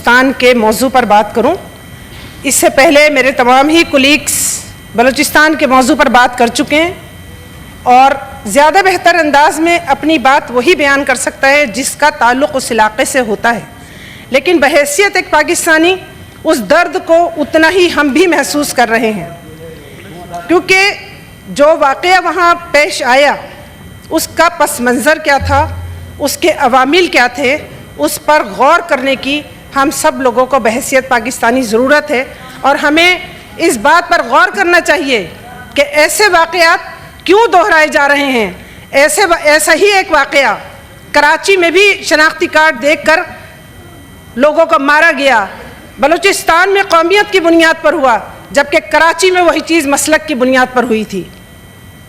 बलूचिस्तान के मौजू पर बात करूं। इससे पहले मेरे तमाम ही कुलीग्स बलूचिस्तान के मौजू पर बात कर चुके हैं और ज़्यादा बेहतर अंदाज में अपनी बात वही बयान कर सकता है जिसका ताल्लुक़ उस इलाक़े से होता है। लेकिन बहैसियत एक पाकिस्तानी उस दर्द को उतना ही हम भी महसूस कर रहे हैं, क्योंकि जो वाक़या वहाँ पेश आया उसका पस मंज़र क्या था, उसके अवामिल क्या थे, उस पर गौर करने की हम सब लोगों को बहैसियत पाकिस्तानी ज़रूरत है। और हमें इस बात पर गौर करना चाहिए कि ऐसे वाक़यात क्यों दोहराए जा रहे हैं। ऐसा ही एक वाक़या कराची में भी शनाख्ती कार्ड देखकर लोगों को मारा गया, बलूचिस्तान में कौमियत की बुनियाद पर हुआ, जबकि कराची में वही चीज़ मसलक की बुनियाद पर हुई थी।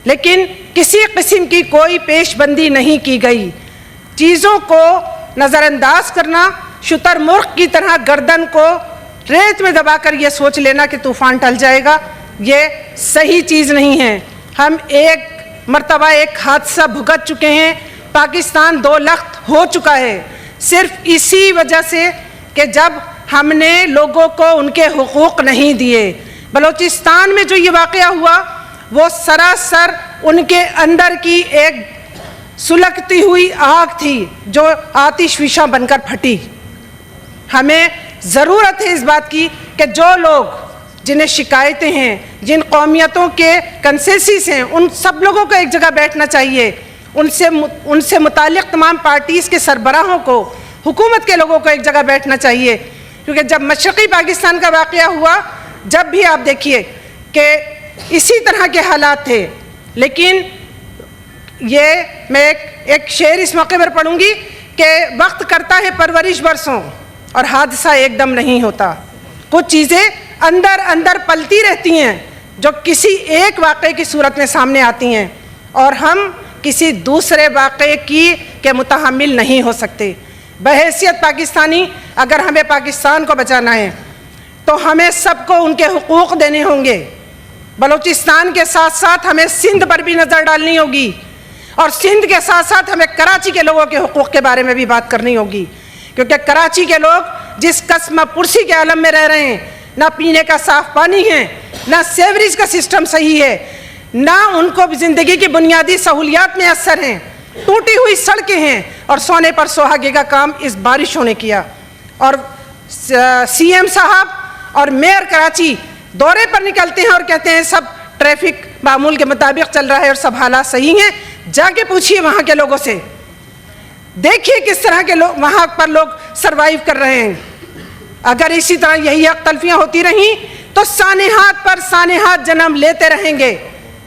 लेकिन किसी किस्म की कोई पेशबंदी नहीं की गई। चीज़ों को नज़रअंदाज करना, शुतुरमुर्ग की तरह गर्दन को रेत में दबाकर यह सोच लेना कि तूफ़ान टल जाएगा, ये सही चीज़ नहीं है। हम एक मर्तबा एक हादसा भुगत चुके हैं, पाकिस्तान दो लख्त हो चुका है, सिर्फ इसी वजह से कि जब हमने लोगों को उनके हुकूक नहीं दिए। बलूचिस्तान में जो ये वाक़या हुआ वो सरासर उनके अंदर की एक सुलगती हुई आग थी जो आतिशफिशा बनकर फटी। हमें ज़रूरत है इस बात की कि जो लोग जिन्हें शिकायतें हैं, जिन कौमियतों के कंसेंसस हैं, उन सब लोगों को एक जगह बैठना चाहिए। उनसे मुताल्लिक़ तमाम पार्टीज़ के सरबराहों को, हुकूमत के लोगों को एक जगह बैठना चाहिए। क्योंकि जब मशरक़ी पाकिस्तान का वाक़या हुआ, जब भी आप देखिए कि इसी तरह के हालात थे। लेकिन ये मैं एक शेर इस मौके पर पढ़ूंगी कि वक्त करता है परवरिश बरसों और हादसा एकदम नहीं होता। कुछ चीज़ें अंदर अंदर पलती रहती हैं जो किसी एक वाक़े की सूरत में सामने आती हैं और हम किसी दूसरे वाक़े के मुतहम्मिल नहीं हो सकते। बहैसियत पाकिस्तानी अगर हमें पाकिस्तान को बचाना है तो हमें सबको उनके हुकूक देने होंगे। बलूचिस्तान के साथ साथ हमें सिंध पर भी नज़र डालनी होगी और सिंध के साथ साथ हमें कराची के लोगों के हुकूक के बारे में भी बात करनी होगी। क्योंकि कराची के लोग जिस कस्म पुरसी के आलम में रह रहे हैं, ना पीने का साफ़ पानी है, ना सेवरेज का सिस्टम सही है, ना उनको ज़िंदगी की बुनियादी सहूलियात में असर हैं, टूटी हुई सड़कें हैं और सोने पर सुहागे का काम इस बारिशों ने किया। और सीएम साहब और मेयर कराची दौरे पर निकलते हैं और कहते हैं सब ट्रैफिक मामूल के मुताबिक चल रहा है और सब हालात सही हैं। जाके पूछिए वहाँ के लोगों से, देखिए किस तरह के लोग वहाँ पर लोग सरवाइव कर रहे हैं। अगर इसी तरह यही हक तलफियाँ होती रहीं तो सानेहात पर सानेहात जन्म लेते रहेंगे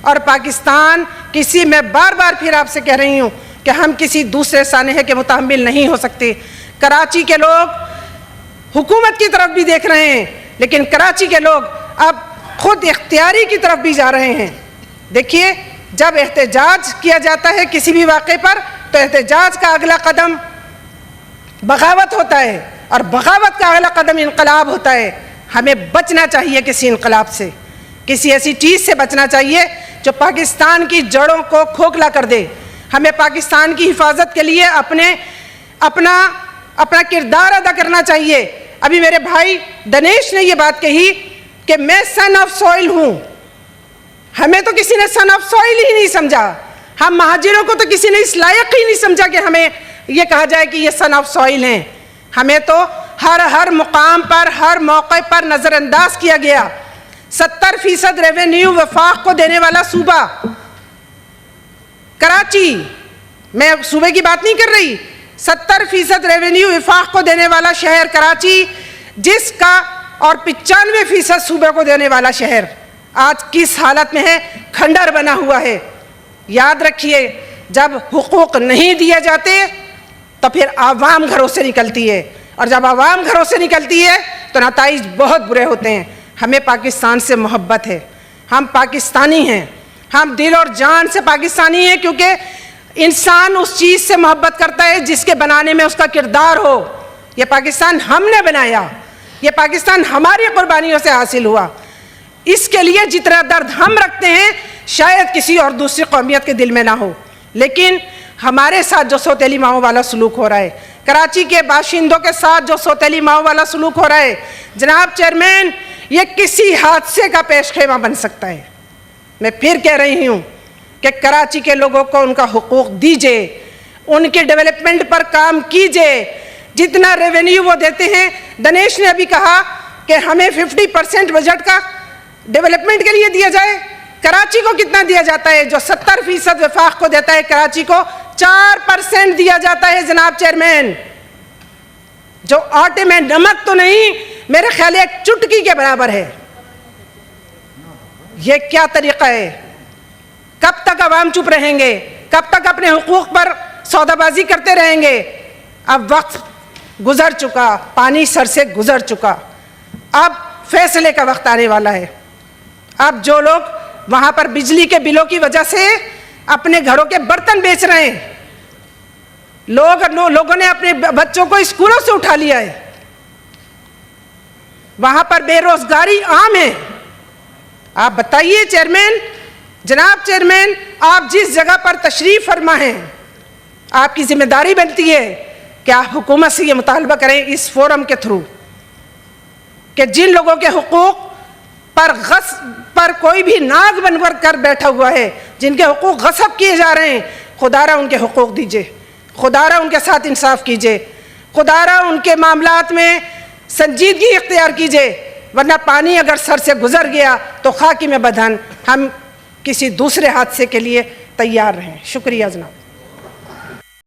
और पाकिस्तान किसी, मैं बार बार फिर आपसे कह रही हूँ कि हम किसी दूसरे सानेहे के मुतहम्मिल नहीं हो सकते। कराची के लोग हुकूमत की तरफ भी देख रहे हैं, लेकिन कराची के लोग अब खुद इख्तियारी की तरफ भी जा रहे हैं। देखिए, जब एहतजाज किया जाता है किसी भी वाक़े पर तो एहतजाज का अगला कदम बगावत होता है और बगावत का अगला कदम इनकलाब होता है। हमें बचना चाहिए किसी इनकलाब से, किसी ऐसी चीज़ से बचना चाहिए जो पाकिस्तान की जड़ों को खोखला कर दे। हमें पाकिस्तान की हिफाजत के लिए अपना किरदार अदा करना चाहिए। अभी मेरे भाई दनेश ने ये बात कही कि मैं सन ऑफ सॉइल हूँ। हमें तो किसी ने सन ऑफ सॉइल ही नहीं समझा। हम महाजिरों को तो किसी ने इस लायक ही नहीं समझा कि हमें ये कहा जाए कि ये सन ऑफ सॉइल हैं। हमें तो हर मुकाम पर, हर मौके पर नज़रअंदाज किया गया। 70% रेवेन्यू वफाक को देने वाला सूबा कराची, मैं सूबे की बात नहीं कर रही, 70% रेवेन्यू वफाक को देने वाला शहर कराची, जिसका और 95% सूबे को देने वाला शहर आज किस हालत में है, खंडर बना हुआ है। याद रखिए, जब हुकूक नहीं दिए जाते तो फिर आवाम घरों से निकलती है और जब आवाम घरों से निकलती है तो नताइज बहुत बुरे होते हैं। हमें पाकिस्तान से मोहब्बत है, हम पाकिस्तानी हैं, हम दिल और जान से पाकिस्तानी हैं, क्योंकि इंसान उस चीज़ से मोहब्बत करता है जिसके बनाने में उसका किरदार हो। ये पाकिस्तान हमने बनाया, ये पाकिस्तान हमारी कुर्बानियों से हासिल हुआ। इसके लिए जितना दर्द हम रखते हैं शायद किसी और दूसरी कौमियत के दिल में ना हो, लेकिन हमारे साथ जो सौतेली माओ वाला सलूक हो रहा है, कराची के बाशिंदों के साथ जो सौतेली माओ वाला सलूक हो रहा है, जनाब चेयरमैन, ये किसी हादसे का पेशखेमा बन सकता है। मैं फिर कह रही हूँ कि कराची के लोगों को उनका हुकूक दीजिए, उनके डेवलपमेंट पर काम कीजिए। जितना रेवेन्यू वो देते हैं, दिनेश ने अभी कहा कि हमें 50% बजट का डेवलपमेंट के लिए दिया जाए। कराची को कितना दिया जाता है? जो 70% वफाक को देता है, कराची को 4% दिया जाता है जनाब चेयरमैन, जो आटे में नमक तो नहीं, मेरे ख्याल एक चुटकी के बराबर है। ये क्या तरीका है? कब तक अवाम चुप रहेंगे? कब तक अपने हुकूक पर सौदाबाजी करते रहेंगे? अब वक्त गुजर चुका, पानी सर से गुजर चुका, अब फैसले का वक्त आने वाला है। अब जो लोग वहां पर बिजली के बिलों की वजह से अपने घरों के बर्तन बेच रहे हैं, लोगों ने अपने बच्चों को स्कूलों से उठा लिया है, वहां पर बेरोजगारी आम है। आप बताइए चेयरमैन, जनाब चेयरमैन, आप जिस जगह पर तशरीफ फरमा हैं, आपकी जिम्मेदारी बनती है कि आप हुकूमत से ये मुतालबा करें इस फोरम के थ्रू कि जिन लोगों के हुकूक पर कोई भी नाग बनकर कर बैठा हुआ है, जिनके हुकूक गसब किए जा रहे हैं, खुदारा उनके हुकूक दीजिए, खुदारा उनके साथ इंसाफ कीजिए, खुदारा उनके मामलात में संजीदगी इख्तियार कीजिए, वरना पानी अगर सर से गुजर गया तो खाकी में बदहन हम किसी दूसरे हादसे के लिए तैयार रहें। शुक्रिया जनाब।